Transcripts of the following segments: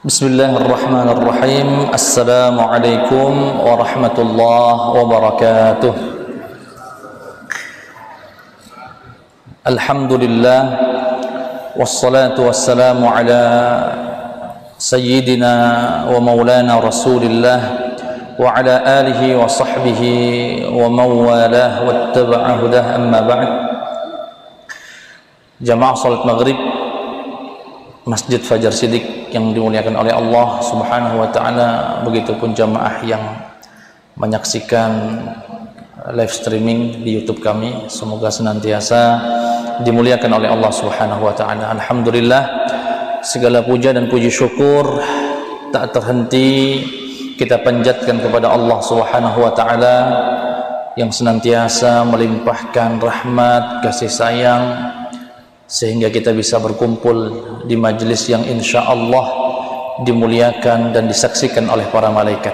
Bismillahirrahmanirrahim. Assalamualaikum warahmatullahi wabarakatuh. Alhamdulillah, wassalatu wassalamu ala sayyidina wa maulana rasulillah wa ala alihi wa sahbihi wa mawalah wattaba'a hudah, amma ba'd. Jamaah salat maghrib Masjid Fajar Siddiq yang dimuliakan oleh Allah Subhanahu wa taala, begitupun jamaah yang menyaksikan live streaming di YouTube kami, semoga senantiasa dimuliakan oleh Allah Subhanahu wa taala. Alhamdulillah, segala puja dan puji syukur tak terhenti kita panjatkan kepada Allah Subhanahu wa taala yang senantiasa melimpahkan rahmat, kasih sayang, sehingga kita bisa berkumpul di majelis yang insya Allah dimuliakan dan disaksikan oleh para malaikat.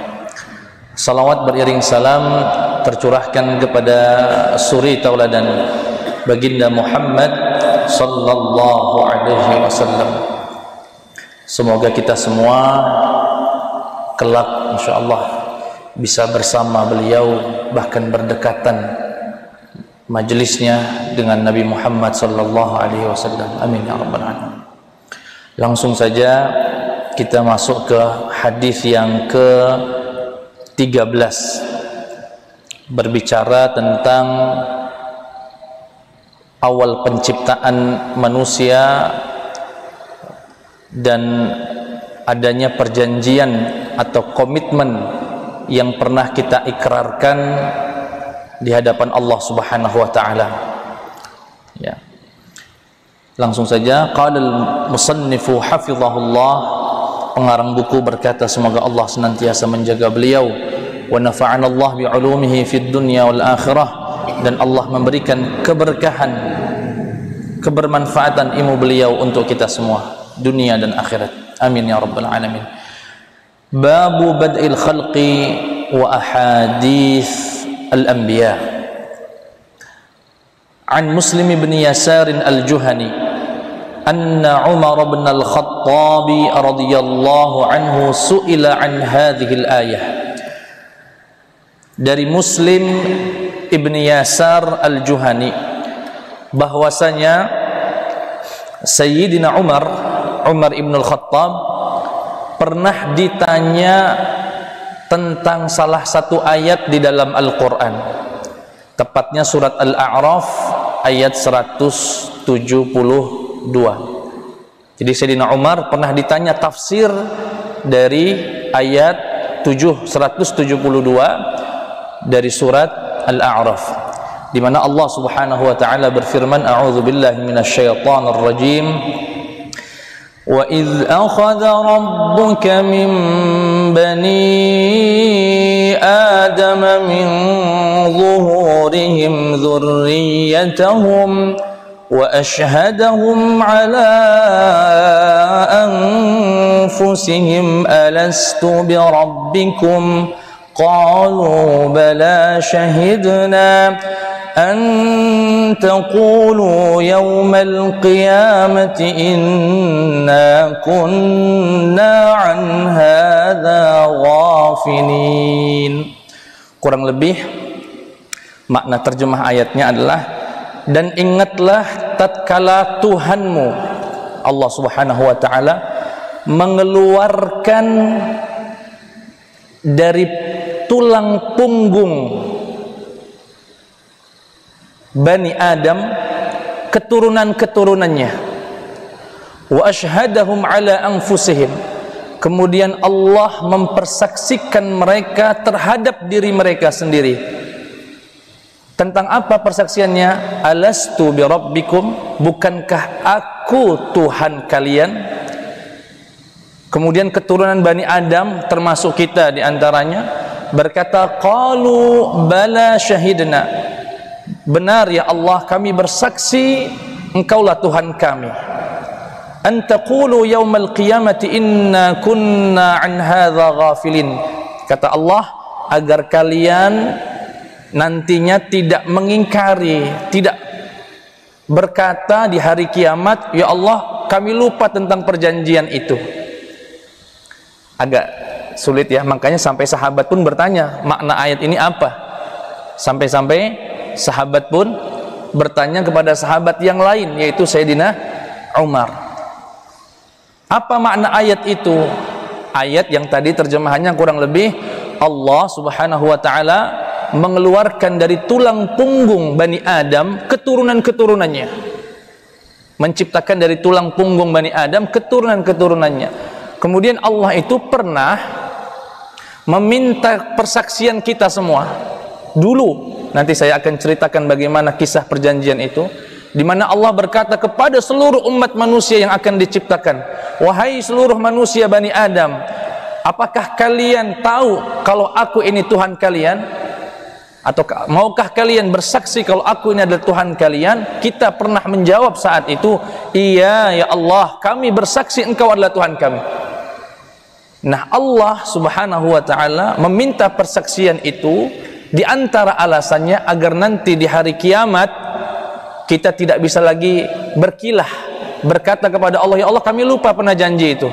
Salawat beriring salam tercurahkan kepada suri tauladan baginda Muhammad sallallahu alaihi wasallam. Semoga kita semua kelak insya Allah bisa bersama beliau, bahkan berdekatan majelisnya dengan Nabi Muhammad sallallahu alaihi wasallam. Amin ya rabbal alamin. Langsung saja kita masuk ke hadis yang ke-13, berbicara tentang awal penciptaan manusia dan adanya perjanjian atau komitmen yang pernah kita ikrarkan di hadapan Allah Subhanahu wa taala. Ya. Langsung saja, qala al-musannifu hafizahullah, pengarang buku berkata, semoga Allah senantiasa menjaga beliau, wa nafa'ana Allah bi 'ulumihi fid dunya wal akhirah, dan Allah memberikan keberkahan, kebermanfaatan ilmu beliau untuk kita semua, dunia dan akhirat. Amin ya rabbal alamin. Babu bad'il khalqi wa ahadits al-anbiya. An Muslim bin Yasar al-Juhani anna Umar bin al-Khattab radhiyallahu anhu su'ila an hadhihi al-ayah. Dari Muslim ibn Yasar al-Juhani bahwasanya Sayyidina Umar ibn al-Khattab pernah ditanya tentang salah satu ayat di dalam Al-Quran, tepatnya surat Al-A'raf ayat 172. Jadi Sayyidina Umar pernah ditanya tafsir dari ayat 172 dari surat Al-A'raf, di mana Allah Subhanahu wa taala berfirman, a'udzubillahi minasyaitonir rajim, وَإِذْ أَخَذَ رَبُّكَ مِنْ بَنِي آدَمَ مِنْ ظُهُورِهِمْ ذُرِّيَّتَهُمْ وَأَشْهَدَهُمْ عَلَى أَنْفُسِهِمْ أَلَسْتُ بِرَبِّكُمْ قَالُوا بَلَى شَهِدْنَا أن تقولوا يوم القيامة إنا كنا عن هذا غافلين. Kurang lebih makna terjemah ayatnya adalah, dan ingatlah tatkala Tuhanmu Allah Subhanahu wa taala mengeluarkan dari tulang punggung Bani Adam keturunan-keturunannya, wa asyhadahum ala anfusihim, kemudian Allah mempersaksikan mereka terhadap diri mereka sendiri. Tentang apa persaksiannya? Alastu bi rabbikum, bukankah aku Tuhan kalian? Kemudian keturunan Bani Adam termasuk kita di antaranya berkata, qalu bala syahidna, benar ya Allah, kami bersaksi engkaulah Tuhan kami. An taqulu yaumal qiyamati inna kunna an hadza ghafilin, kata Allah, agar kalian nantinya tidak mengingkari, tidak berkata di hari kiamat, ya Allah kami lupa tentang perjanjian itu. agak sulit ya, makanya sampai sahabat pun bertanya makna ayat ini apa. Sampai-sampai sahabat pun bertanya kepada sahabat yang lain, yaitu Sayyidina Umar, apa makna ayat itu? Ayat yang tadi terjemahannya kurang lebih, Allah subhanahu wa ta'ala mengeluarkan dari tulang punggung Bani Adam keturunan-keturunannya, menciptakan dari tulang punggung Bani Adam keturunan-keturunannya. Kemudian Allah itu pernah meminta persaksian kita semua dulu. Nanti saya akan ceritakan bagaimana kisah perjanjian itu, di mana Allah berkata kepada seluruh umat manusia yang akan diciptakan, wahai seluruh manusia Bani Adam, apakah kalian tahu kalau aku ini Tuhan kalian? Atau maukah kalian bersaksi kalau aku ini adalah Tuhan kalian? Kita pernah menjawab saat itu, iya ya Allah, kami bersaksi engkau adalah Tuhan kami. Nah, Allah subhanahu wa ta'ala meminta persaksian itu di antara alasannya agar nanti di hari kiamat kita tidak bisa lagi berkilah berkata kepada Allah, ya Allah, kami lupa pernah janji itu,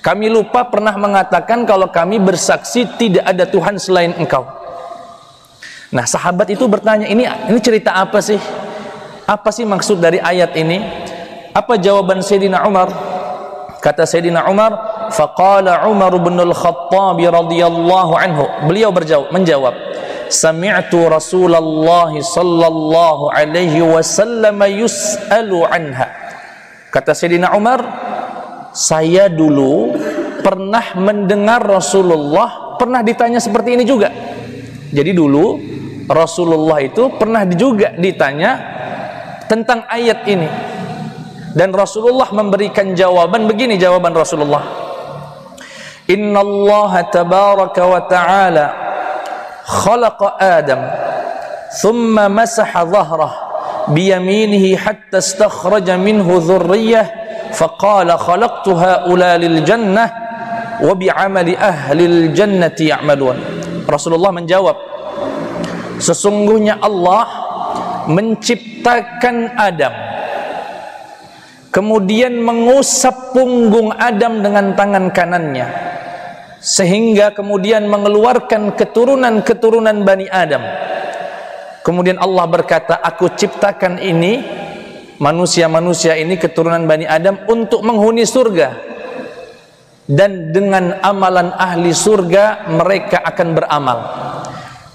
kami lupa pernah mengatakan kalau kami bersaksi tidak ada Tuhan selain engkau. Nah, sahabat itu bertanya, ini cerita apa sih? Apa sih maksud dari ayat ini? Apa jawaban Sayyidina Umar? Kata Sayyidina Umar, faqala Umar bin al-Khattab radhiyallahu anhu, beliau menjawab, sami'tu Rasulullah sallallahu alaihi wasallam yus'alu anha. Kata Sayyidina Umar, saya dulu pernah mendengar Rasulullah pernah ditanya seperti ini juga. Jadi dulu Rasulullah itu pernah juga ditanya tentang ayat ini, dan Rasulullah memberikan jawaban begini. Jawaban Rasulullah, innallaha tabaraka wa ta'ala khalaqa Adam thumma masaha dhahrah biyaminihi hatta istakhraja minhu dhurriyyah faqala khalaqtu haula lil jannah wa bi'amali ahli al jannati ya'malun. Rasulullah menjawab, sesungguhnya Allah menciptakan Adam, kemudian mengusap punggung Adam dengan tangan kanannya, sehingga kemudian mengeluarkan keturunan-keturunan Bani Adam. Kemudian Allah berkata, aku ciptakan ini, manusia-manusia ini, keturunan Bani Adam, untuk menghuni surga, dan dengan amalan ahli surga mereka akan beramal.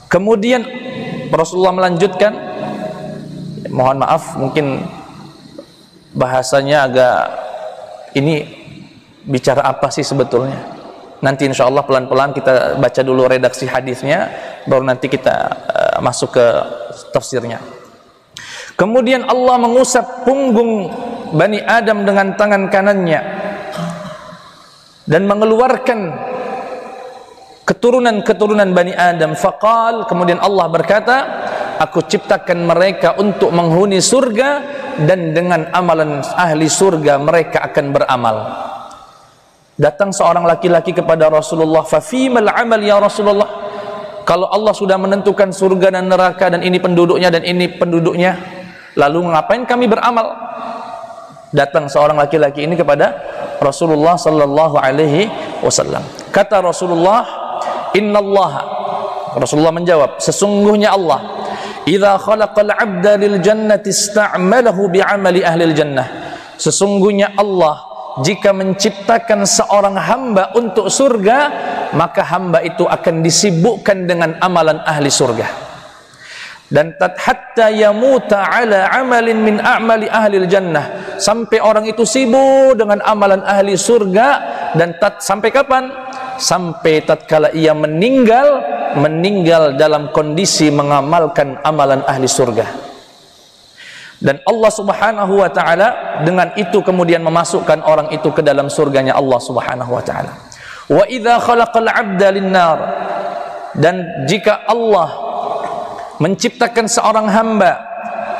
Kemudian Rasulullah melanjutkan, mohon maaf mungkin bahasanya agak, ini bicara apa sih sebetulnya? Nanti insya Allah pelan-pelan kita baca dulu redaksi hadisnya, baru nanti kita masuk ke tafsirnya. Kemudian Allah mengusap punggung Bani Adam dengan tangan kanannya dan mengeluarkan keturunan-keturunan Bani Adam. Faqal, kemudian Allah berkata, aku ciptakan mereka untuk menghuni surga, dan dengan amalan ahli surga mereka akan beramal. Datang seorang laki-laki kepada Rasulullah, fafimal amal ya Rasulullah, kalau Allah sudah menentukan surga dan neraka, dan ini penduduknya dan ini penduduknya, lalu ngapain kami beramal? Datang seorang laki-laki ini kepada Rasulullah sallallahu alaihi wasallam. Kata Rasulullah, innallaha, Rasulullah menjawab, sesungguhnya Allah, idza khalaqal 'abda lil jannati ista'malahu bi'amali ahli jannah, sesungguhnya Allah jika menciptakan seorang hamba untuk surga, maka hamba itu akan disibukkan dengan amalan ahli surga, dan hatta yamuta ala amalin min a'mali ahli jannah, sampai orang itu sibuk dengan amalan ahli surga. Dan sampai kapan? Sampai tatkala ia meninggal dalam kondisi mengamalkan amalan ahli surga. Dan Allah subhanahu wa ta'ala dengan itu kemudian memasukkan orang itu ke dalam surganya Allah subhanahu wa ta'ala. Wa idza khalaqal 'abda lin-nar, dan jika Allah menciptakan seorang hamba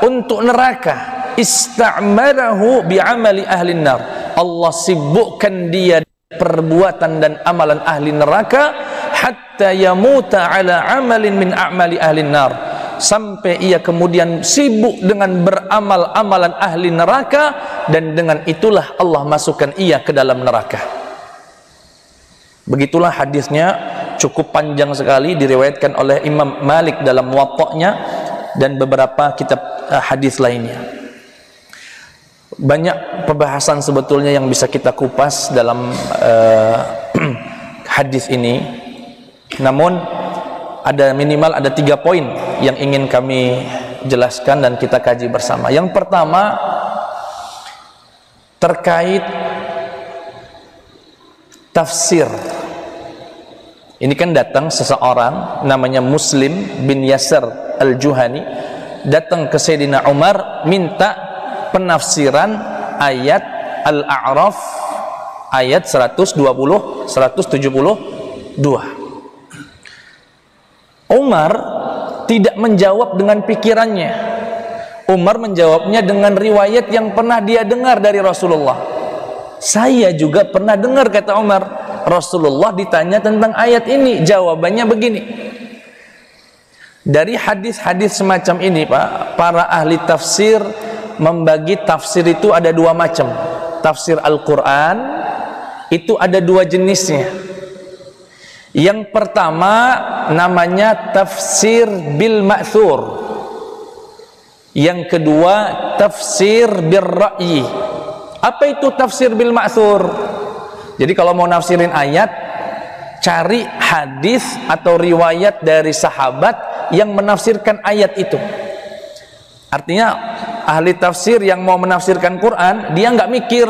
untuk neraka, ista'malahu bi'amali ahli nar, Allah sibukkan dia perbuatan dan amalan ahli neraka, hatta yamuta ala amalin min a'mali ahli nar, sampai ia kemudian sibuk dengan beramal amalan ahli neraka, dan dengan itulah Allah masukkan ia ke dalam neraka. Begitulah hadisnya, cukup panjang sekali, diriwayatkan oleh Imam Malik dalam Muwatta'nya dan beberapa kitab hadis lainnya. Banyak pembahasan sebetulnya yang bisa kita kupas dalam hadis ini, namun minimal ada 3 poin yang ingin kami jelaskan dan kita kaji bersama. Yang pertama terkait tafsir. Ini kan datang seseorang namanya Muslim bin Yasar al-Juhani, datang ke Sayyidina Umar minta penafsiran ayat Al-A'raf ayat 172. Umar tidak menjawab dengan pikirannya. Umar menjawabnya dengan riwayat yang pernah dia dengar dari Rasulullah. Saya juga pernah dengar, kata Umar, Rasulullah ditanya tentang ayat ini, jawabannya begini. Dari hadis-hadis semacam ini, Pak, para ahli tafsir membagi tafsir itu ada 2 macam. Tafsir Al-Quran itu ada 2 jenisnya. Yang pertama namanya tafsir bil ma'thur. Yang kedua tafsir bil ra'yi. Apa itu tafsir bil ma'thur? Jadi kalau mau nafsirin ayat, cari hadis atau riwayat dari sahabat yang menafsirkan ayat itu. Artinya ahli tafsir yang mau menafsirkan Quran, dia nggak mikir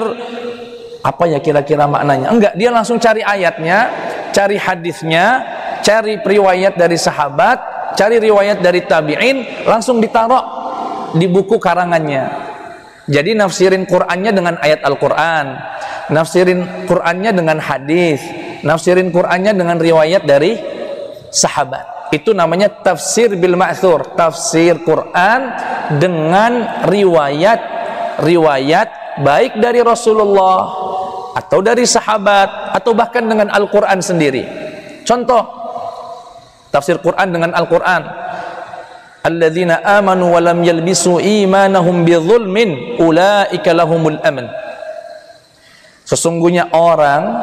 apa ya kira-kira maknanya. Enggak, dia langsung cari ayatnya, cari hadisnya, cari riwayat dari sahabat, cari riwayat dari tabi'in, langsung ditaruh di buku karangannya. Jadi nafsirin Qur'annya dengan ayat Al-Quran, nafsirin Qur'annya dengan hadis, nafsirin Qur'annya dengan riwayat dari sahabat. Itu namanya tafsir bil ma'thur, tafsir Quran dengan riwayat baik dari Rasulullah atau dari sahabat atau bahkan dengan Al-Quran sendiri. Contoh tafsir Quran dengan Al-Quran, alladzina amanu wa lam yalbisu imanahum bidzulmin ulaika lahumul aman. Sesungguhnya orang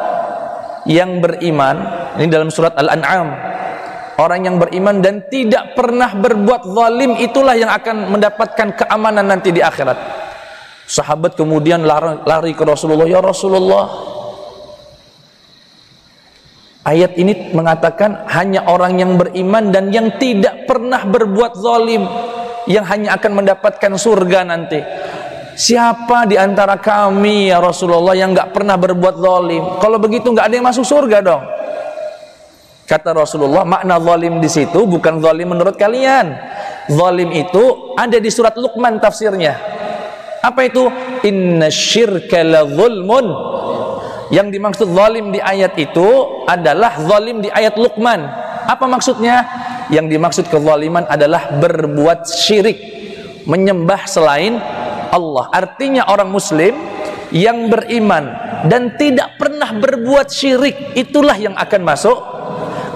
yang beriman, ini dalam surat Al-An'am, orang yang beriman dan tidak pernah berbuat zalim, itulah yang akan mendapatkan keamanan nanti di akhirat. Sahabat kemudian lari ke Rasulullah, ya Rasulullah, ayat ini mengatakan hanya orang yang beriman dan yang tidak pernah berbuat zalim yang hanya akan mendapatkan surga nanti. Siapa di antara kami ya Rasulullah yang nggak pernah berbuat zalim? Kalau begitu nggak ada yang masuk surga dong. Kata Rasulullah, makna zalim di situ bukan zalim menurut kalian. Zalim itu ada di surat Luqman tafsirnya. Apa itu? Innasyirka la zulmun. Yang dimaksud zalim di ayat itu adalah zalim di ayat Luqman. Apa maksudnya? Yang dimaksud kezaliman adalah berbuat syirik, menyembah selain Allah. Artinya orang muslim yang beriman dan tidak pernah berbuat syirik, itulah yang akan masuk.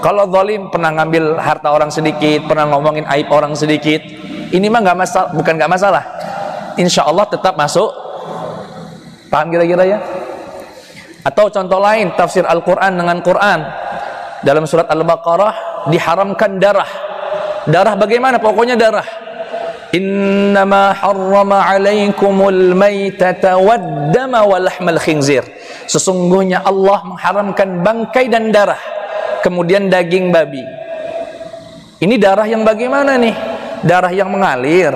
Kalau zalim pernah ngambil harta orang sedikit, pernah ngomongin aib orang sedikit, ini mah nggak masalah, bukan nggak masalah. Insya Allah tetap masuk. Paham kira-kira ya? Atau contoh lain, tafsir Al-Quran dengan Quran. Dalam surat Al-Baqarah diharamkan darah. Darah bagaimana? Pokoknya darah. Innama harrama alaikumul maitata waddama walahmal khinzir. Sesungguhnya Allah mengharamkan bangkai dan darah, kemudian daging babi. Ini darah yang bagaimana nih? Darah yang mengalir,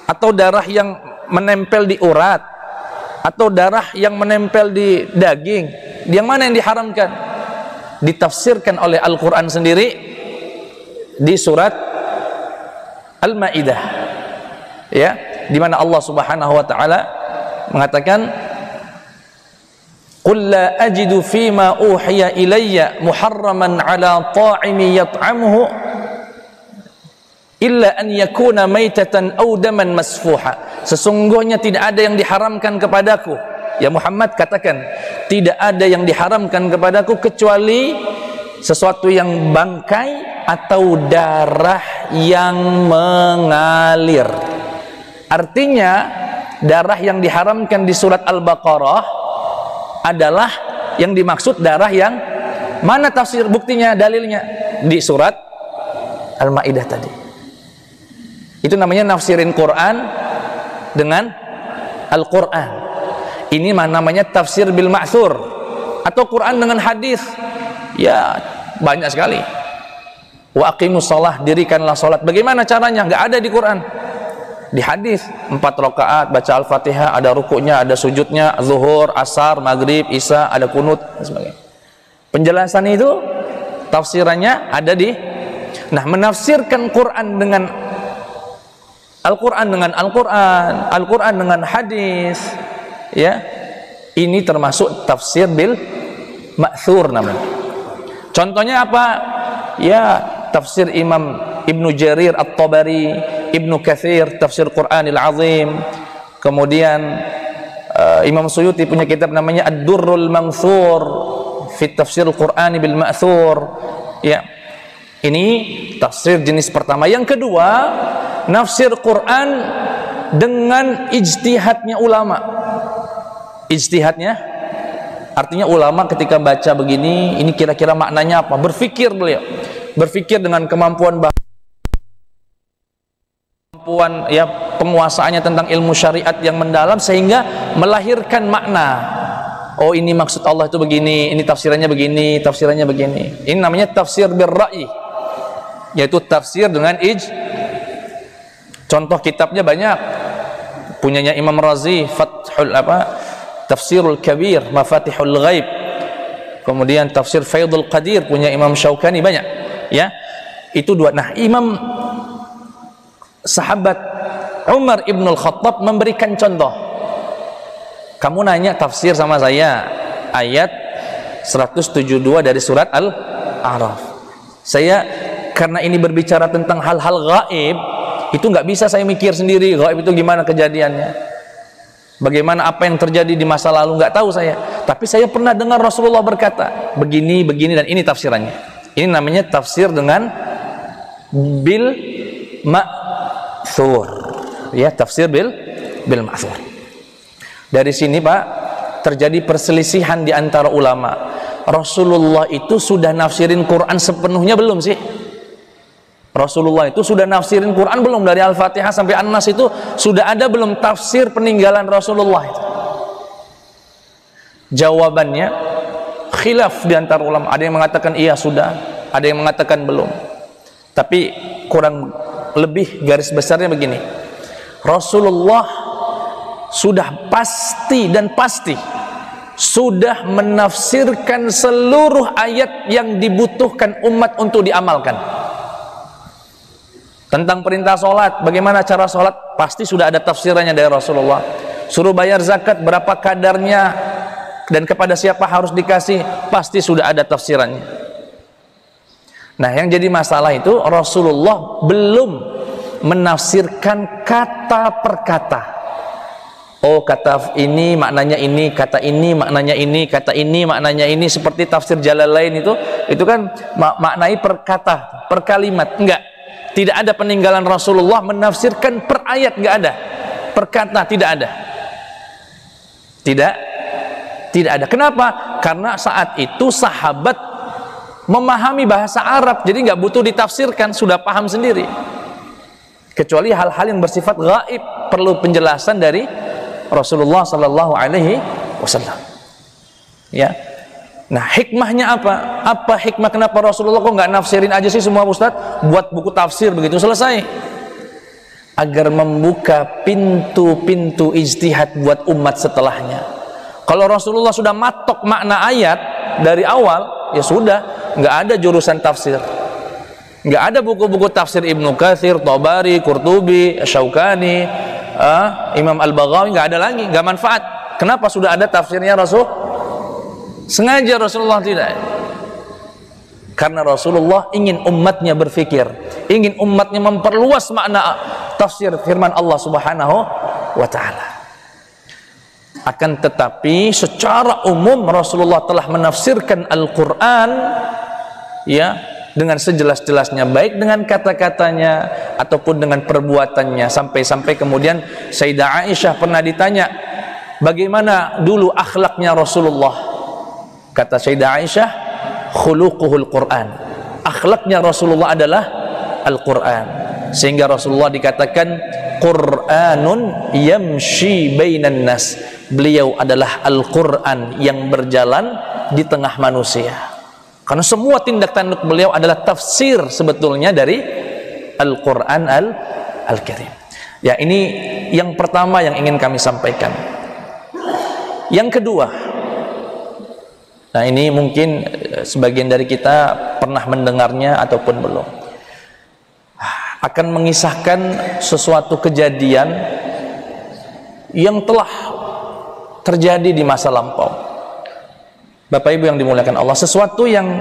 atau darah yang menempel di urat, atau darah yang menempel di daging? Yang mana yang diharamkan? Ditafsirkan oleh Al-Quran sendiri di surat Al-Maidah, ya, di mana Allah Subhanahu wa taala mengatakan, qul la ajidu fima uhiya ilayya muharraman ala ta'imi yat'amuhu illa an yakuna maitatan aw daman masfuha. Sesungguhnya tidak ada yang diharamkan kepadaku, ya Muhammad, katakan, tidak ada yang diharamkan kepadaku kecuali sesuatu yang bangkai atau darah yang mengalir. Artinya darah yang diharamkan di surat Al-Baqarah adalah yang dimaksud darah yang Mana tafsir buktinya, dalilnya? Di surat Al-Maidah tadi. Itu namanya nafsirin Quran dengan Al-Quran. Ini namanya tafsir bil ma'thur, atau Quran dengan hadis. Ya, banyak sekali. Wa aqimus shalah, dirikanlah salat. Bagaimana caranya? Nggak ada di Quran. Di hadis 4 rakaat baca Al-Fatihah, ada rukuknya, ada sujudnya, zuhur, asar, maghrib, isya, ada kunut dan sebagainya. Penjelasan itu, tafsirannya ada di. Nah, menafsirkan Quran dengan Al-Quran dengan Al-Quran, Al-Quran dengan hadis, ya, ini termasuk tafsir bil ma'thur namanya. Contohnya apa? Ya, tafsir Imam Ibnu Jarir At-Tabari, Ibnu Katsir, tafsir Quranil Azim. Kemudian Imam Suyuti punya kitab namanya Ad-Durrul Manthur fi tafsir Al-Quran bil ma'thur. Ya, ini tafsir jenis pertama. Yang kedua, nafsir Quran dengan ijtihadnya ulama. Ijtihadnya artinya ulama ketika baca begini, ini kira-kira maknanya apa? Berpikir beliau. Berpikir dengan kemampuan ya, penguasaannya tentang ilmu syariat yang mendalam, sehingga melahirkan makna. Oh, ini maksud Allah itu begini, ini tafsirannya begini, tafsirannya begini. Ini namanya tafsir birra'yi, yaitu tafsir dengan contoh kitabnya banyak. Punyanya Imam Razi, Tafsirul Kabir, Mafatihul Ghaib. Kemudian tafsir Faidul Qadir punya Imam Syaukani, banyak. Ya, itu dua. Nah, Imam sahabat Umar Ibnul Khattab memberikan contoh. Kamu nanya tafsir sama saya ayat 172 dari surat Al-A'raf. Saya, karena ini berbicara tentang hal-hal gaib, itu nggak bisa saya mikir sendiri gaib itu gimana kejadiannya, bagaimana apa yang terjadi di masa lalu, nggak tahu saya. Tapi saya pernah dengar Rasulullah berkata begini, begini, dan ini tafsirannya. Ini namanya tafsir dengan bil ma'thur, ya, tafsir bil ma'thur. Dari sini, Pak, terjadi perselisihan di antara ulama. Rasulullah itu sudah nafsirin Quran sepenuhnya belum sih? Rasulullah itu sudah nafsirin Quran belum? Dari Al-Fatihah sampai An-Nas itu sudah ada belum tafsir peninggalan Rasulullah itu? Jawabannya khilaf di antara ulama. Ada yang mengatakan iya sudah, ada yang mengatakan belum. Tapi kurang lebih garis besarnya begini. Rasulullah sudah pasti dan pasti sudah menafsirkan seluruh ayat yang dibutuhkan umat untuk diamalkan. Tentang perintah sholat, bagaimana cara sholat, pasti sudah ada tafsirannya dari Rasulullah. Suruh bayar zakat, berapa kadarnya dan kepada siapa harus dikasih, pasti sudah ada tafsirannya. Nah, yang jadi masalah itu Rasulullah belum menafsirkan kata per kata. Oh, kata ini maknanya ini, kata ini maknanya ini, kata ini maknanya ini. Seperti tafsir Jalalain itu kan maknai per kata, per kalimat. Enggak, tidak ada peninggalan Rasulullah menafsirkan per ayat, enggak ada. Per kata tidak ada. Tidak ada. Kenapa? Karena saat itu sahabat memahami bahasa Arab, jadi nggak butuh ditafsirkan, sudah paham sendiri. Kecuali hal-hal yang bersifat gaib perlu penjelasan dari Rasulullah Sallallahu Alaihi Wasallam. Ya. Nah, hikmahnya apa? Apa hikmah kenapa Rasulullah kok nggak nafsirin aja sih semua Ustaz? Buat buku tafsir begitu selesai. Agar membuka pintu-pintu ijtihad buat umat setelahnya. Kalau Rasulullah sudah matok makna ayat dari awal, ya sudah, nggak ada jurusan tafsir, nggak ada buku-buku tafsir Ibnu Katsir, Tabari, Qurtubi, Syaukani, Imam Al-Baghawi, nggak ada lagi, nggak manfaat. Kenapa? Sudah ada tafsirnya Rasul. Sengaja Rasulullah tidak, karena Rasulullah ingin umatnya berpikir, ingin umatnya memperluas makna tafsir firman Allah Subhanahu wa Ta'ala. Akan tetapi secara umum Rasulullah telah menafsirkan Al-Quran, ya, dengan sejelas-jelasnya, baik dengan kata-katanya ataupun dengan perbuatannya. Sampai-sampai kemudian Sayyidah Aisyah pernah ditanya, bagaimana dulu akhlaknya Rasulullah? Kata Sayyidah Aisyah, khuluquhul Quran. Akhlaknya Rasulullah adalah Al-Quran, sehingga Rasulullah dikatakan Qur'anun yamshi bainan nas. Beliau adalah Al-Quran yang berjalan di tengah manusia, karena semua tindak tanduk beliau adalah tafsir sebetulnya dari Al-Quran Al-Karim. Ya, ini yang pertama yang ingin kami sampaikan. Yang kedua, nah ini mungkin sebagian dari kita pernah mendengarnya ataupun belum, akan mengisahkan sesuatu kejadian yang telah terjadi di masa lampau. Bapak Ibu yang dimuliakan Allah, sesuatu yang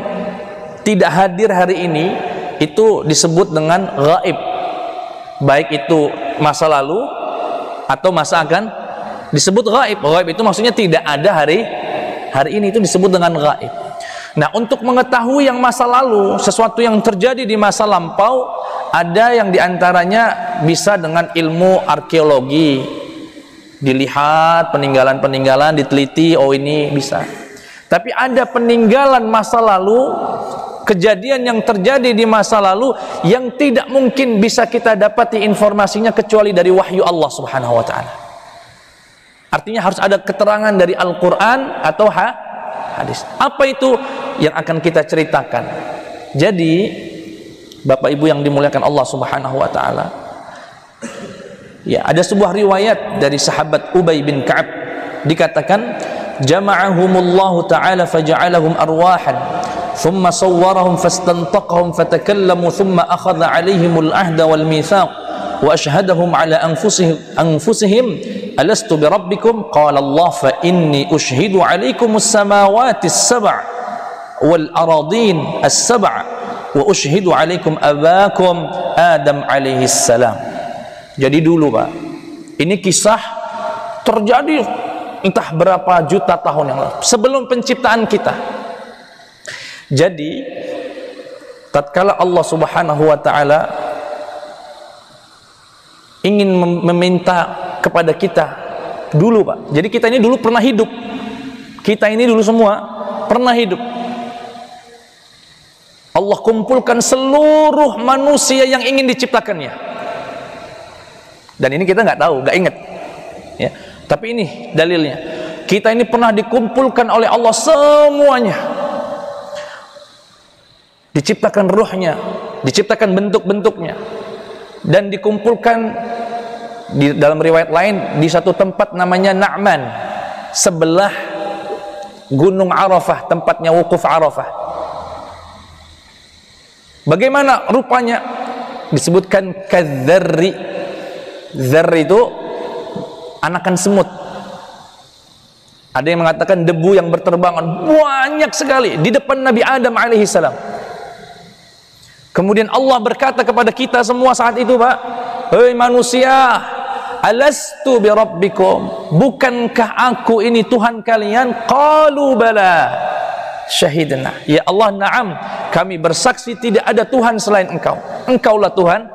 tidak hadir hari ini itu disebut dengan gaib, baik itu masa lalu atau masa akan disebut gaib. Gaib itu maksudnya tidak ada hari ini, itu disebut dengan gaib. Nah, untuk mengetahui yang masa lalu, sesuatu yang terjadi di masa lampau, ada yang diantaranya bisa dengan ilmu arkeologi, dilihat peninggalan-peninggalan, diteliti, oh ini bisa. Tapi ada peninggalan masa lalu, kejadian yang terjadi di masa lalu yang tidak mungkin bisa kita dapati informasinya kecuali dari wahyu Allah Subhanahu wa ta'ala. Artinya harus ada keterangan dari Al-Quran atau hadis. Apa itu yang akan kita ceritakan? Jadi Bapak Ibu yang dimuliakan Allah Subhanahu wa ta'ala, ya, ada sebuah riwayat dari sahabat Ubay bin Ka'ab, dikatakan jama'ahumullahu ta'ala faja'alahum arwahan thumma sawwarahum fastantaqahum fatakallamu thumma akhadha 'alaihimul ahda wal mitsaq wa ashhadahum 'ala anfusihim alastu birabbikum qala Allah fa inni ushhidu 'alaikumus samawati as-sab' wal aradin as-sab' wa ushhidu 'alaikum abakum Adam alaihi salam. Jadi dulu Pak, ini kisah terjadi entah berapa juta tahun yang lalu, sebelum penciptaan kita. Jadi tatkala Allah Subhanahu wa ta'ala ingin meminta kepada kita dulu Pak, jadi kita ini dulu pernah hidup, kita ini dulu semua pernah hidup. Allah kumpulkan seluruh manusia yang ingin diciptakannya, dan ini kita nggak tahu, nggak ingat ya. Tapi ini dalilnya, kita ini pernah dikumpulkan oleh Allah semuanya, diciptakan ruhnya, diciptakan bentuk-bentuknya, dan dikumpulkan di dalam riwayat lain di satu tempat namanya Na'man, sebelah Gunung Arafah, tempatnya wukuf Arafah. Bagaimana rupanya? Disebutkan kadzarri. Dzarri itu anakan semut. Ada yang mengatakan debu yang berterbangan banyak sekali di depan Nabi Adam alaihi salam. Kemudian Allah berkata kepada kita semua saat itu, Pak, hei manusia, alastu bi rabbikum, bukankah aku ini Tuhan kalian? Qalu bala syahidna, ya Allah, na'am, kami bersaksi tidak ada Tuhan selain engkau, engkaulah Tuhan.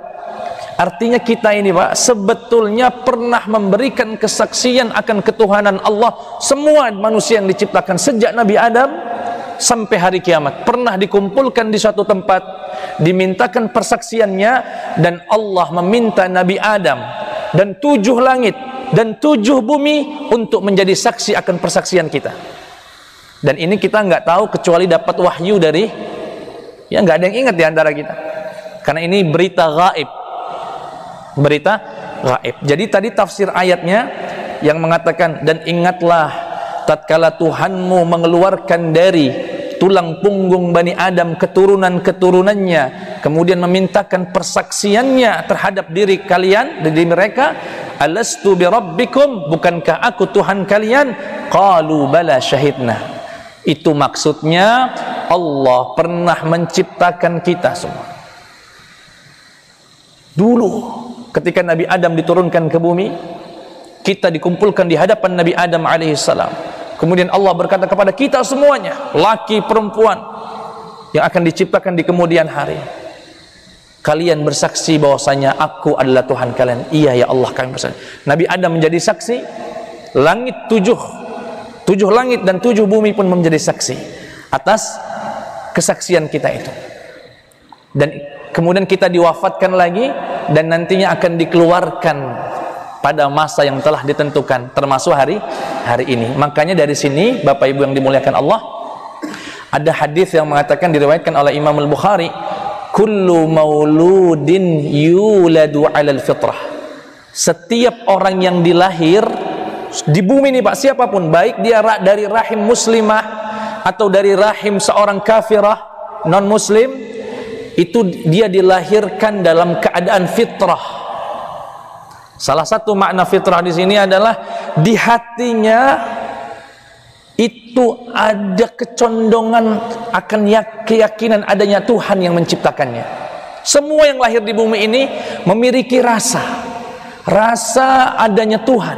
Artinya kita ini Pak, sebetulnya pernah memberikan kesaksian akan ketuhanan Allah. Semua manusia yang diciptakan sejak Nabi Adam sampai hari kiamat pernah dikumpulkan di suatu tempat, dimintakan persaksiannya, dan Allah meminta Nabi Adam dan 7 langit dan 7 bumi untuk menjadi saksi akan persaksian kita. Dan ini kita nggak tahu kecuali dapat wahyu dari, ya nggak ada yang ingat di antara kita, karena ini berita gaib, berita gaib. Jadi tadi tafsir ayatnya yang mengatakan, dan ingatlah tatkala Tuhanmu mengeluarkan dari tulang punggung Bani Adam keturunan-keturunannya, kemudian memintakan persaksiannya terhadap diri kalian, diri mereka, alastu bi rabbikum, bukankah aku Tuhan kalian? Qalu bala syahidna. Itu maksudnya Allah pernah menciptakan kita semua. Dulu ketika Nabi Adam diturunkan ke bumi, kita dikumpulkan di hadapan Nabi Adam alaihissalam. Kemudian Allah berkata kepada kita semuanya, laki perempuan yang akan diciptakan di kemudian hari, kalian bersaksi bahwasanya aku adalah Tuhan kalian. Iya ya Allah, kami bersaksi. Nabi Adam menjadi saksi, langit 7 langit dan 7 bumi pun menjadi saksi atas kesaksian kita itu. Dan kemudian kita diwafatkan lagi dan nantinya akan dikeluarkan pada masa yang telah ditentukan, termasuk hari ini. Makanya dari sini Bapak Ibu yang dimuliakan Allah, ada hadis yang mengatakan, diriwayatkan oleh Imam Al-Bukhari, kullu mauludin yuladu 'alal fitrah. Setiap orang yang dilahir di bumi ini Pak, siapapun, baik dia dari rahim muslimah atau dari rahim seorang kafirah non muslim, itu dia dilahirkan dalam keadaan fitrah. Salah satu makna fitrah di sini adalah di hatinya itu ada kecondongan akan keyakinan adanya Tuhan yang menciptakannya. Semua yang lahir di bumi ini memiliki rasa adanya Tuhan.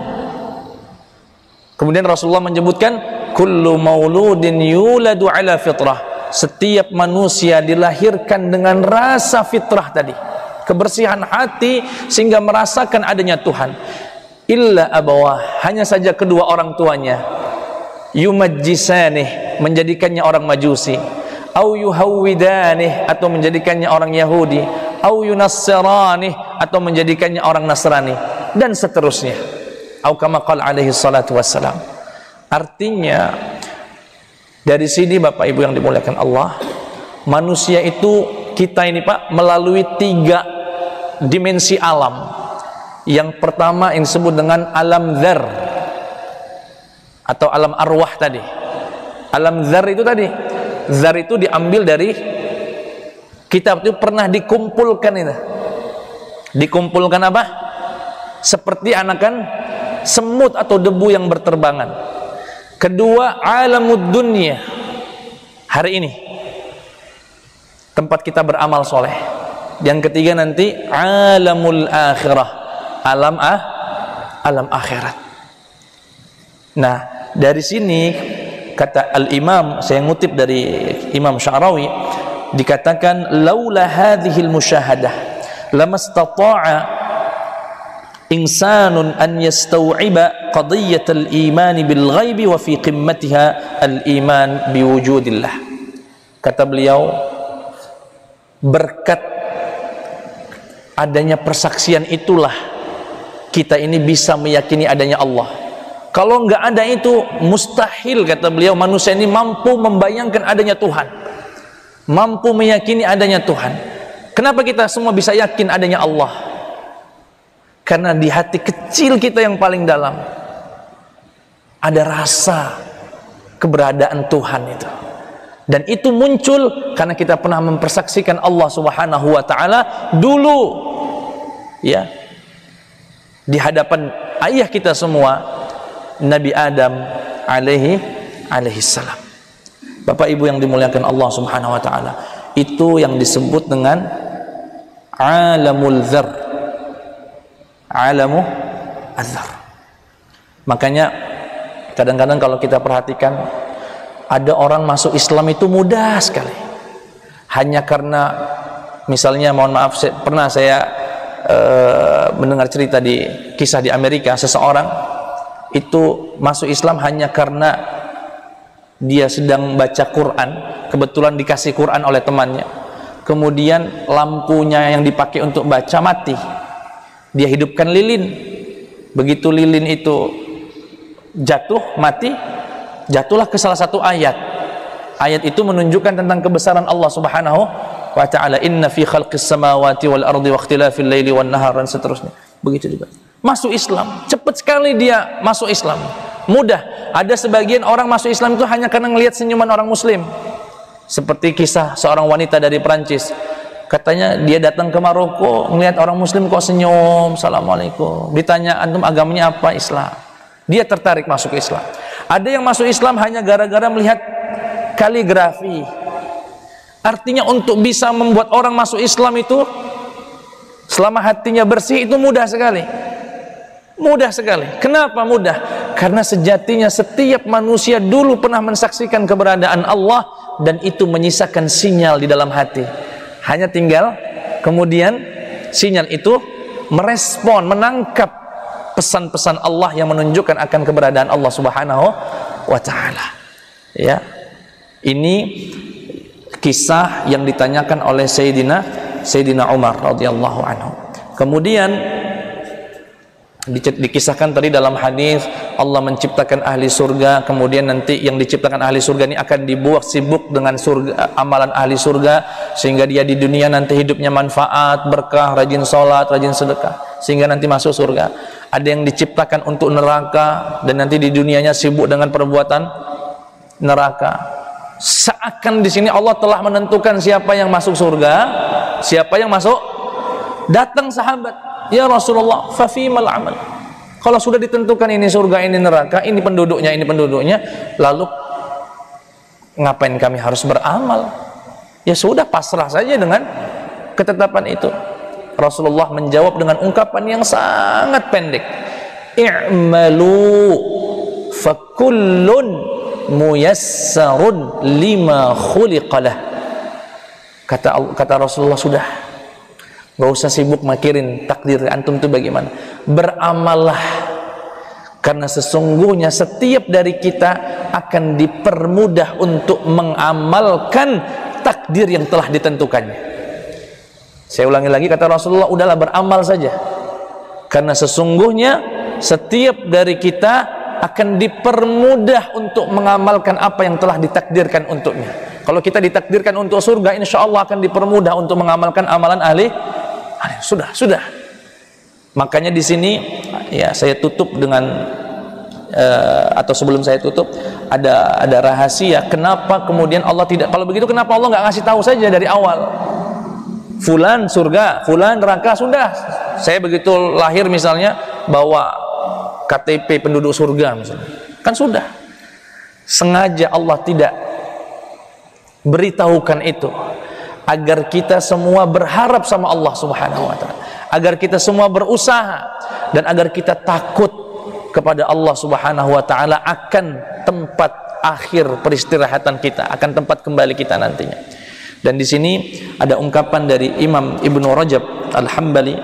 Kemudian Rasulullah menyebutkan kullu mauludin yuladu 'ala fitrah. Setiap manusia dilahirkan dengan rasa fitrah tadi, kebersihan hati sehingga merasakan adanya Tuhan. Illa abawah, hanya saja kedua orang tuanya, yumajjisanih, menjadikannya orang Majusi, au yuhawwidanih, atau menjadikannya orang Yahudi, au yunassiranih, atau menjadikannya orang Nasrani, dan seterusnya. Au kama qala alaihi salatu wassalam. Artinya dari sini Bapak Ibu yang dimuliakan Allah, manusia itu, kita ini Pak, melalui 3 dimensi alam. Yang pertama yang disebut dengan alam dzar atau alam arwah tadi. Alam dzar itu tadi, dzar itu diambil dari kitab itu, pernah dikumpulkan itu. Dikumpulkan apa? Seperti anakan semut atau debu yang berterbangan. Kedua, alamud dunya, hari ini tempat kita beramal soleh. Yang ketiga nanti alamul akhirah, alam akhirat. Nah, dari sini kata al-imam, saya ngutip dari Imam Sya'rawi, dikatakan laula hadhil musyahadah lamastata'a insanun an yastau'iba qadiyatal iman bil ghaibi wa fi qimmatiha al iman biwujudillah. Kata beliau, berkat adanya persaksian itulah kita ini bisa meyakini adanya Allah. Kalau enggak ada itu, mustahil, kata beliau, manusia ini mampu membayangkan adanya Tuhan, mampu meyakini adanya Tuhan. Kenapa kita semua bisa yakin adanya Allah? Karena di hati kecil kita yang paling dalam ada rasa keberadaan Tuhan itu. Dan itu muncul karena kita pernah mempersaksikan Allah Subhanahu wa taala dulu, ya, di hadapan ayah kita semua, Nabi Adam alaihi salam. Bapak Ibu yang dimuliakan Allah Subhanahu wa taala, itu yang disebut dengan alamul dzar, alamu adzar. Makanya kadang-kadang kalau kita perhatikan, ada orang masuk Islam itu mudah sekali, hanya karena misalnya, mohon maaf, pernah saya mendengar cerita di kisah di Amerika, seseorang itu masuk Islam hanya karena dia sedang baca Quran, kebetulan dikasih Quran oleh temannya, kemudian lampunya yang dipakai untuk baca mati, dia hidupkan lilin. Begitu lilin itu jatuh, mati, jatuhlah ke salah satu ayat. Ayat itu menunjukkan tentang kebesaran Allah Subhanahu wa ta'ala. Inna fi khalqis samawati wal ardi wa ikhtilafil laili wan nahar, dan seterusnya. Begitu juga. Masuk Islam, cepat sekali dia masuk Islam. Mudah. Ada sebagian orang masuk Islam itu hanya karena melihat senyuman orang muslim. Seperti kisah seorang wanita dari Perancis. Katanya dia datang ke Maroko, melihat orang muslim kok senyum, assalamualaikum. Ditanya, antum agamanya apa? Islam. Dia tertarik masuk Islam. Ada yang masuk Islam hanya gara-gara melihat kaligrafi. Artinya untuk bisa membuat orang masuk Islam itu, selama hatinya bersih, itu mudah sekali. Mudah sekali. Kenapa mudah? Karena sejatinya setiap manusia dulu pernah mensaksikan keberadaan Allah, dan itu menyisakan sinyal di dalam hati. Hanya tinggal kemudian sinyal itu merespon, menangkap pesan-pesan Allah yang menunjukkan akan keberadaan Allah Subhanahu wa ta'ala. Ya, ini kisah yang ditanyakan oleh Sayyidina Umar radhiyallahu anhu. Kemudian dikisahkan tadi dalam hadis Allah menciptakan ahli surga, kemudian nanti yang diciptakan ahli surga ini akan dibuat sibuk dengan surga, amalan ahli surga, sehingga dia di dunia nanti hidupnya manfaat, berkah, rajin sholat, rajin sedekah, sehingga nanti masuk surga. Ada yang diciptakan untuk neraka dan nanti di dunianya sibuk dengan perbuatan neraka. Seakan di sini Allah telah menentukan siapa yang masuk surga, siapa yang masuk. Datang sahabat, ya Rasulullah, fa fimal amal. Kalau sudah ditentukan ini surga, ini neraka, ini penduduknya, lalu ngapain kami harus beramal? Ya sudah, pasrah saja dengan ketetapan itu. Rasulullah menjawab dengan ungkapan yang sangat pendek. I'malu fa kullun muyassarun lima khuliqalah. Kata Rasulullah, sudah, gak usah sibuk mikirin takdir antum itu bagaimana. Beramallah, karena sesungguhnya setiap dari kita akan dipermudah untuk mengamalkan takdir yang telah ditentukannya. Saya ulangi lagi, kata Rasulullah, udahlah beramal saja, karena sesungguhnya setiap dari kita akan dipermudah untuk mengamalkan apa yang telah ditakdirkan untuknya. Kalau kita ditakdirkan untuk surga, insya Allah akan dipermudah untuk mengamalkan amalan ahli. Sudah. Makanya di sini ya saya tutup dengan atau sebelum saya tutup ada rahasia kenapa kemudian Allah tidak. Kalau begitu kenapa Allah nggak ngasih tahu saja dari awal? Fulan surga, fulan neraka, sudah. Saya begitu lahir misalnya bawa KTP penduduk surga misalnya, kan sudah. Sengaja Allah tidak beritahukan itu agar kita semua berharap sama Allah Subhanahu wa taala, agar kita semua berusaha dan agar kita takut kepada Allah Subhanahu wa taala akan tempat akhir peristirahatan kita, akan tempat kembali kita nantinya. Dan di sini ada ungkapan dari Imam Ibnu Rajab Al-Hambali,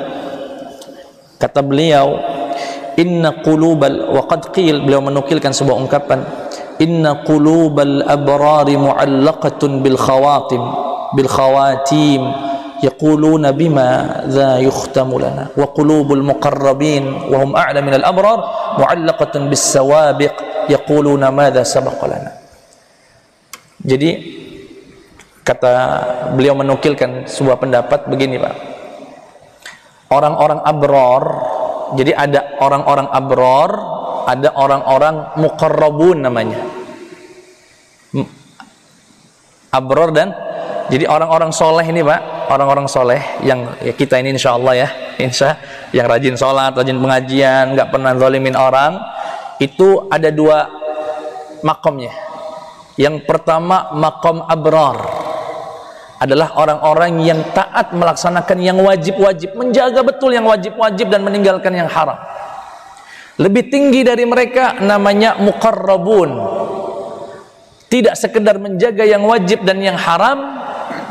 kata beliau, inna qulubal, wa qad qil, beliau menukilkan sebuah ungkapan, inna qulubal abrari mu'allaqatun bil khawatim yaquluna bima dha yukhtamu lana wa qulubul muqarrabin wa hum a'la minal abrar mu'allaqatun bis sawabiq yaquluna madha sabaqa lana. Jadi kata beliau menukilkan sebuah pendapat begini, Pak. Orang-orang abror, jadi ada orang-orang abror, ada orang-orang muqarrabun namanya. Abror dan jadi orang-orang soleh ini, Pak, orang-orang soleh yang ya kita ini insya Allah ya, yang rajin sholat, rajin pengajian, nggak pernah zalimin orang, itu ada dua makomnya. Yang pertama makom abror, adalah orang-orang yang taat melaksanakan yang wajib-wajib, menjaga betul yang wajib-wajib dan meninggalkan yang haram. Lebih tinggi dari mereka namanya muqarrabun, tidak sekedar menjaga yang wajib dan yang haram,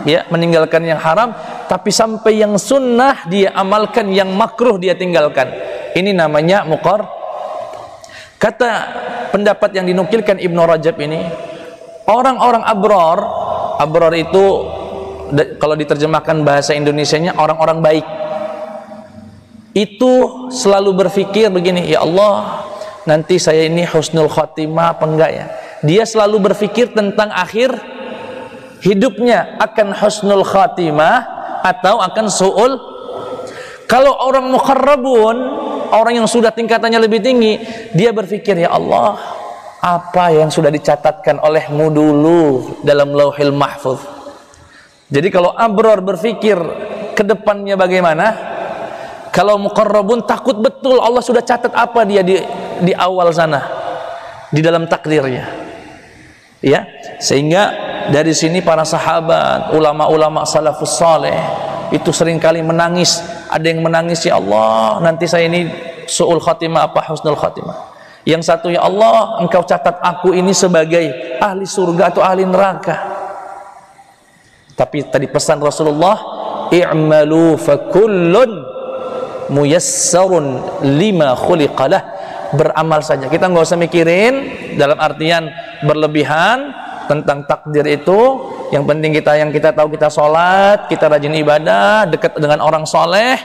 ya, meninggalkan yang haram, tapi sampai yang sunnah dia amalkan, yang makruh dia tinggalkan. Ini namanya muqar. Kata pendapat yang dinukilkan Ibnu Rajab ini, orang-orang abror, abror itu kalau diterjemahkan bahasa Indonesianya orang-orang baik, itu selalu berpikir begini, ya Allah, nanti saya ini husnul khotimah apa enggak ya? Dia selalu berpikir tentang akhir hidupnya, akan husnul khotimah atau akan su'ul. Kalau orang muqarrabun, orang yang sudah tingkatannya lebih tinggi, dia berpikir, ya Allah, apa yang sudah dicatatkan olehmu dulu dalam lauhil mahfuz. Jadi kalau abror berpikir ke depannya bagaimana, kalau muqarrabun takut betul Allah sudah catat apa dia di awal sana, di dalam takdirnya, ya. Sehingga dari sini para sahabat, ulama-ulama salafus saleh itu seringkali menangis. Ada yang menangis, ya Allah, nanti saya ini su'ul khatimah apa husnul khatimah. Yang satu, ya Allah, engkau catat aku ini sebagai ahli surga atau ahli neraka. Tapi tadi pesan Rasulullah, i'malu fa kullun muyassarun lima khuliqalah. Beramal saja, kita nggak usah mikirin dalam artian berlebihan tentang takdir itu, Yang penting yang kita tahu kita sholat, kita rajin ibadah, dekat dengan orang soleh,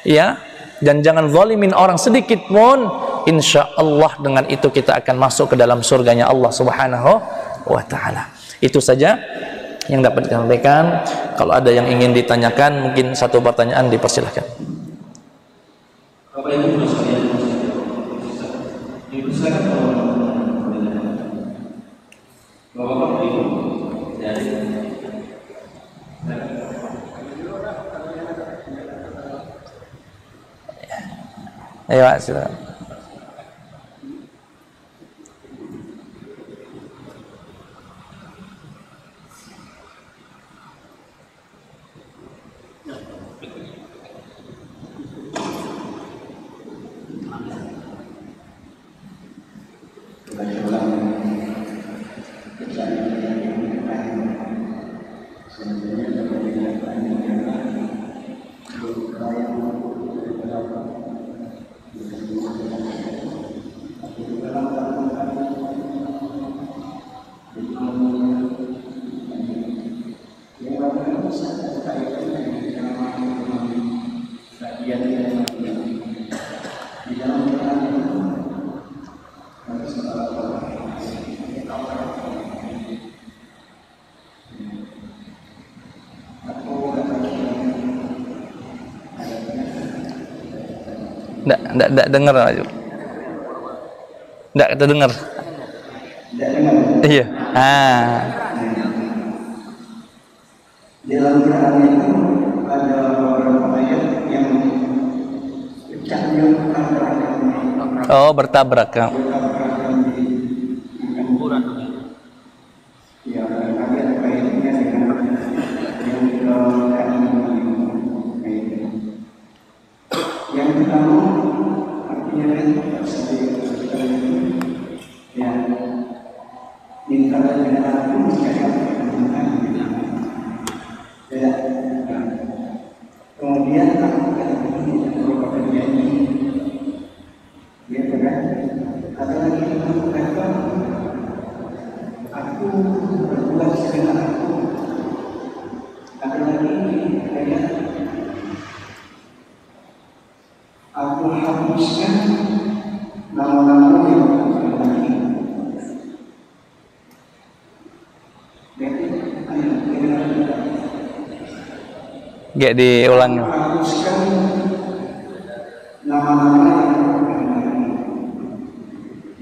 ya, dan jangan zalimin orang sedikit pun. Insya Allah dengan itu kita akan masuk ke dalam surganya Allah Subhanahu wa Ta'ala. Itu saja yang dapat disampaikan. Kalau ada yang ingin ditanyakan, mungkin satu pertanyaan dipersilahkan. Bapak Ibu sekalian, dipersilakan Bapak Ibu dari ayo silakan. Nggak dengar aja. Nggak kita dengar. Iya. Di dalam Quran itu ada beberapa ayat yang pecahnya bertabrakan. Oh, bertabrakan. Ya, ayat ayatnya dengan yang pertama artinya ya minta dengan aku jika ya. Kemudian aku berupa janji ya kan, ada lagi aku kata aku berbuat segenap aku, ada lagi kayak aku hapuskan nama-nama yang lagi. Gak diulang. Hapuskan nama-nama yang lagi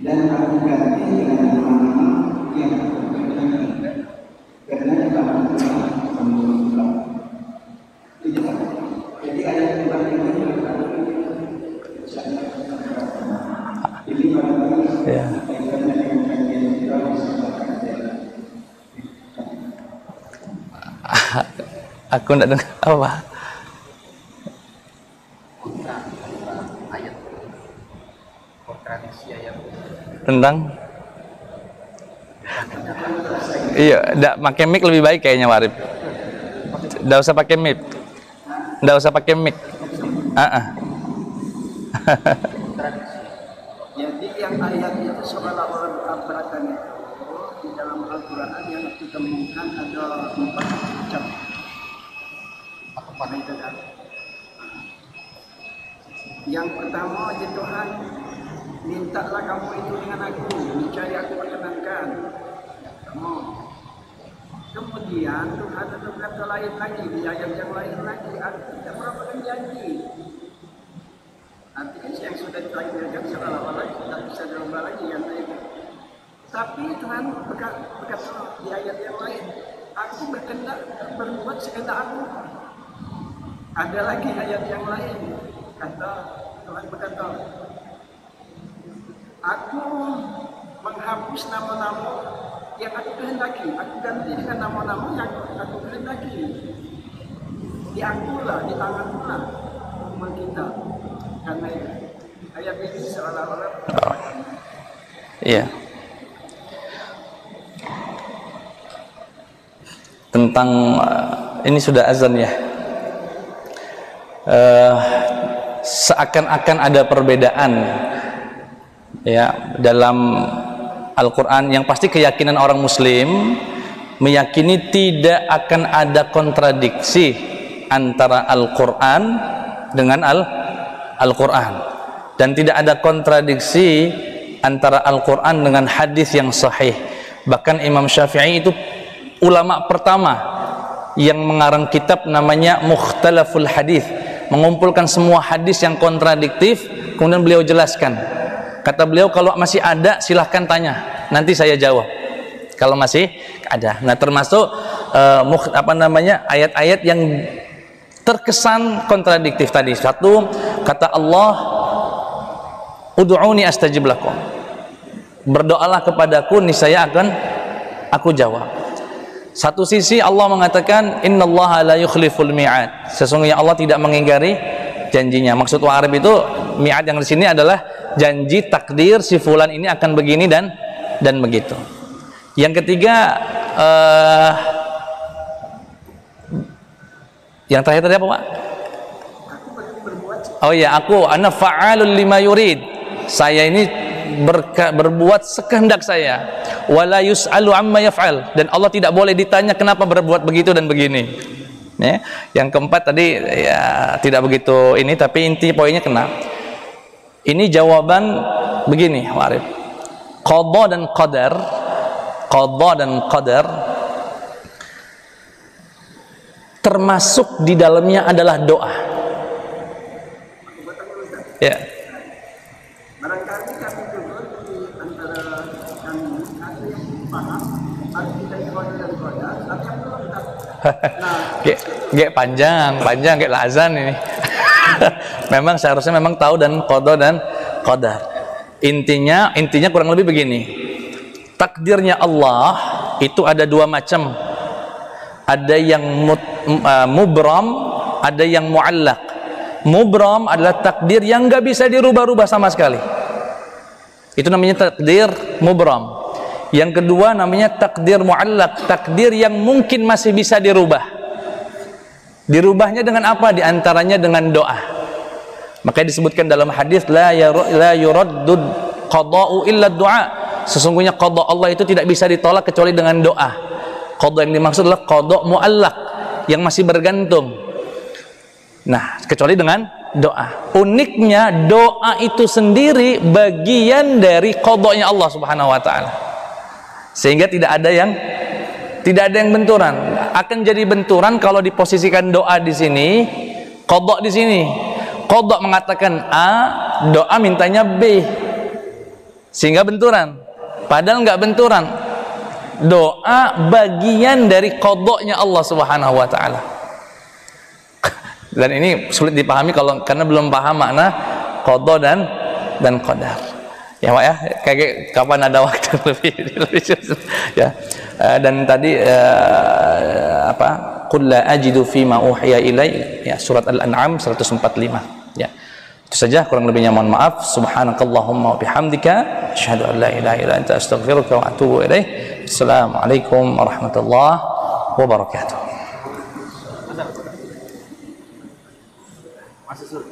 dan aku ganti dengan nama-nama yang lagi. Karena kita mengulang. Jadi ayat yang tadi ini Ya. Aku enggak dengar apa. ayat kontradiksi ayat Tentang iya, enggak pakai mic lebih baik kayaknya, Warif. Enggak usah pakai mic. Enggak usah pakai mic. Jadi yang ayat itu seolah-olah bertabrakan itu di dalam Al-Quran yang ditemukan ada 4 macam. Apa itu kan? Yang pertama, ya Tuhan, mintalah kamu itu dengan aku, niscaya aku perkenankan kamu. Kemudian Tuhan itu berkata lain lagi di ayat yang lain lagi, aku tidak melakukan janji. Artinya yang sudah ditakdirkan seolah-olah tidak bisa dirubah lagi yang lain. Tapi Tuhan berkata di ayat yang lain, aku berkehendak berbuat sekehendak aku. Ada lagi ayat yang lain, kata Tuhan berkata, aku menghapus nama-nama yang aku kehendaki, aku ganti dengan nama-nama yang aku kehendaki. Di akulah, di tangankulah rumah kita. Karena ayat ini seolah-olah iya. Tentang ini sudah azan ya. Seakan-akan ada perbedaan ya dalam Al-Quran. Yang pasti keyakinan orang Muslim meyakini tidak akan ada kontradiksi antara Al-Quran dengan Al-Quran, dan tidak ada kontradiksi antara Al-Quran dengan hadis yang sahih. Bahkan Imam Syafi'i itu ulama pertama yang mengarang kitab namanya Mukhtalaful Hadis, mengumpulkan semua hadis yang kontradiktif, kemudian beliau jelaskan. Kata beliau, kalau masih ada silahkan tanya, nanti saya jawab kalau masih ada. Nah, termasuk ayat-ayat yang terkesan kontradiktif tadi. Satu, kata Allah, ud'uni astajib lakum, berdoalah kepadaku niscaya akan aku jawab. Satu sisi Allah mengatakan innallaha la yukhliful mi'ad, sesungguhnya Allah tidak mengingkari janjinya. Maksud wa'arib itu mi'ad yang di sini adalah janji takdir si fulan ini akan begini dan begitu. Yang ketiga, yang terakhir tadi apa, Pak? Oh iya, ana fa'alul lima yurid, saya ini berbuat sekehendak saya. Wala yus'alu amma yaf'al, dan Allah tidak boleh ditanya kenapa berbuat begitu dan begini. Ya. Yang keempat tadi ya tidak begitu ini, tapi inti poinnya kena. Ini jawaban begini, Warif. Qadha dan qadar termasuk di dalamnya adalah doa. Ya. Barangkali kami juga di antara kami ada yang paham, ada yang qadar dan qadar, ada yang belum tahu. Panjang kayak lazan ini. Memang seharusnya memang tahu dan qadha dan qadar. Intinya kurang lebih begini. Takdirnya Allah itu ada dua macam. Ada yang mubram, ada yang muallaq. Mubram adalah takdir yang nggak bisa dirubah-rubah sama sekali. Itu namanya takdir mubram. Yang kedua namanya takdir muallaq, takdir yang mungkin masih bisa dirubah. Dirubahnya dengan apa? Di antaranya dengan doa. Makanya disebutkan dalam hadis la yuraddu qada'u illa du'a. Sesungguhnya qada Allah itu tidak bisa ditolak kecuali dengan doa. Qada yang dimaksud adalah qada muallaq, yang masih bergantung. Nah, kecuali dengan doa. Uniknya doa itu sendiri bagian dari qadanya Allah Subhanahu wa taala. Sehingga tidak ada yang benturan. Akan jadi benturan kalau diposisikan doa di sini, qada di sini. Qada mengatakan A, doa mintanya B. Sehingga benturan. Padahal nggak benturan. Doa bagian dari qadanya Allah Subhanahu wa taala. Dan ini sulit dipahami karena belum paham makna qada dan qadar. Ya, Pak ya, kayak kapan ada waktu lebih ya. Dan tadi qul la ajidu fima uhiya ilai, ya, surat Al-An'am 145, ya. Itu saja, kurang lebihnya mohon maaf. Subhanakallahumma wa bihamdika asyhadu an la ilaha illa anta astaghfiruka wa atubu ilaik. Assalamualaikum warahmatullahi wabarakatuh. Masuk surga.